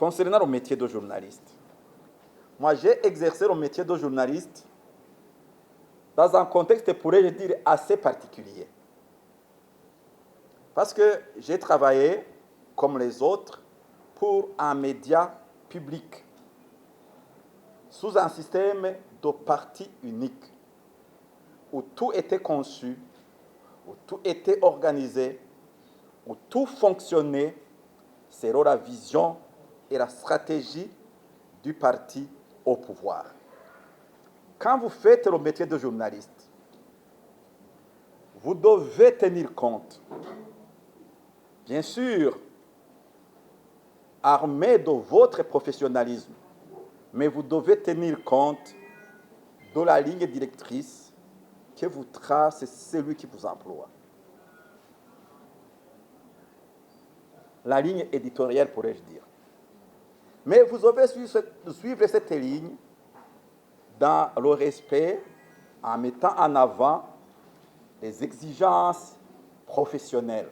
Concernant le métier de journaliste, moi j'ai exercé le métier de journaliste dans un contexte, pourrais-je dire, assez particulier. Parce que j'ai travaillé, comme les autres, pour un média public, sous un système de parti unique, où tout était conçu, où tout était organisé, où tout fonctionnait selon la vision et la stratégie du parti au pouvoir. Quand vous faites le métier de journaliste, vous devez tenir compte, bien sûr, armé de votre professionnalisme, mais vous devez tenir compte de la ligne directrice que vous trace celui qui vous emploie. La ligne éditoriale, pourrais-je dire. Mais vous devez suivre cette ligne dans le respect, en mettant en avant les exigences professionnelles.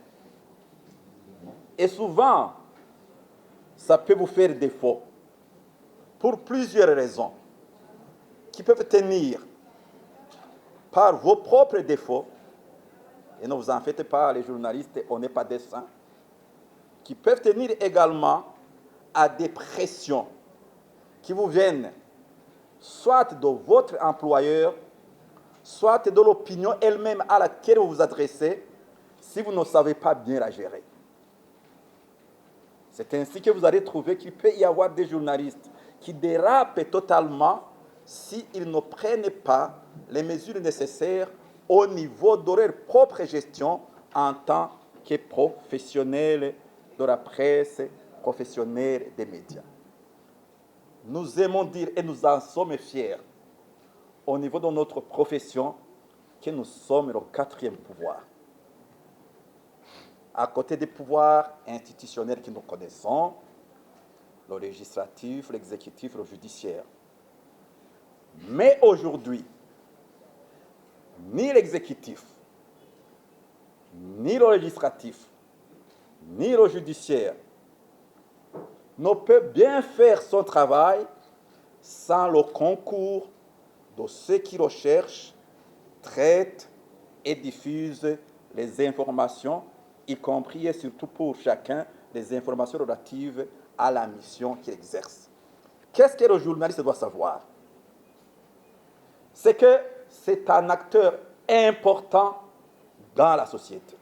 Et souvent, ça peut vous faire défaut pour plusieurs raisons qui peuvent tenir par vos propres défauts, et ne vous en faites pas, les journalistes, on n'est pas des saints, qui peuvent tenir également à des pressions qui vous viennent soit de votre employeur, soit de l'opinion elle-même à laquelle vous vous adressez, si vous ne savez pas bien la gérer. C'est ainsi que vous allez trouver qu'il peut y avoir des journalistes qui dérapent totalement s'ils ne prennent pas les mesures nécessaires au niveau de leur propre gestion en tant que professionnels de la presse, professionnels des médias. Nous aimons dire, et nous en sommes fiers, au niveau de notre profession, que nous sommes le quatrième pouvoir. À côté des pouvoirs institutionnels que nous connaissons, le législatif, l'exécutif, le judiciaire. Mais aujourd'hui, ni l'exécutif, ni le législatif, ni le judiciaire ne peut bien faire son travail sans le concours de ceux qui recherchent, traitent et diffusent les informations, y compris et surtout pour chacun, les informations relatives à la mission qu'il exerce. Qu'est-ce que le journaliste doit savoir? C'est que c'est un acteur important dans la société.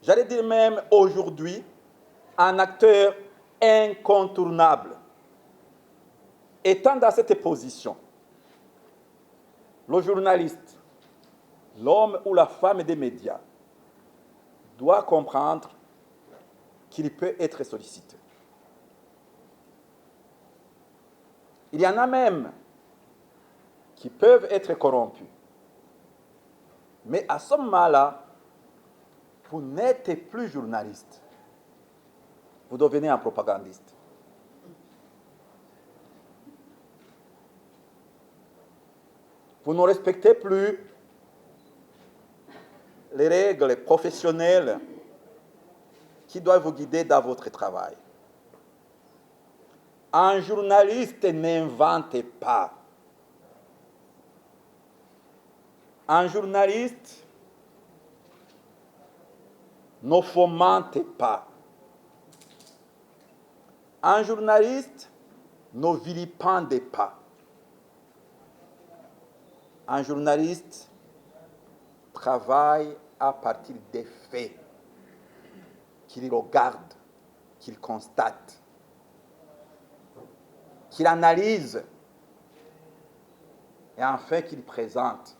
J'allais dire même aujourd'hui, un acteur incontournable. Étant dans cette position, le journaliste, l'homme ou la femme des médias, doit comprendre qu'il peut être sollicité. Il y en a même qui peuvent être corrompus. Mais à ce moment-là, vous n'êtes plus journaliste. Vous devenez un propagandiste. Vous ne respectez plus les règles professionnelles qui doivent vous guider dans votre travail. Un journaliste n'invente pas. Un journaliste ne fomente pas. Un journaliste ne vilipende pas. Un journaliste travaille à partir des faits qu'il regarde, qu'il constate, qu'il analyse et enfin qu'il présente.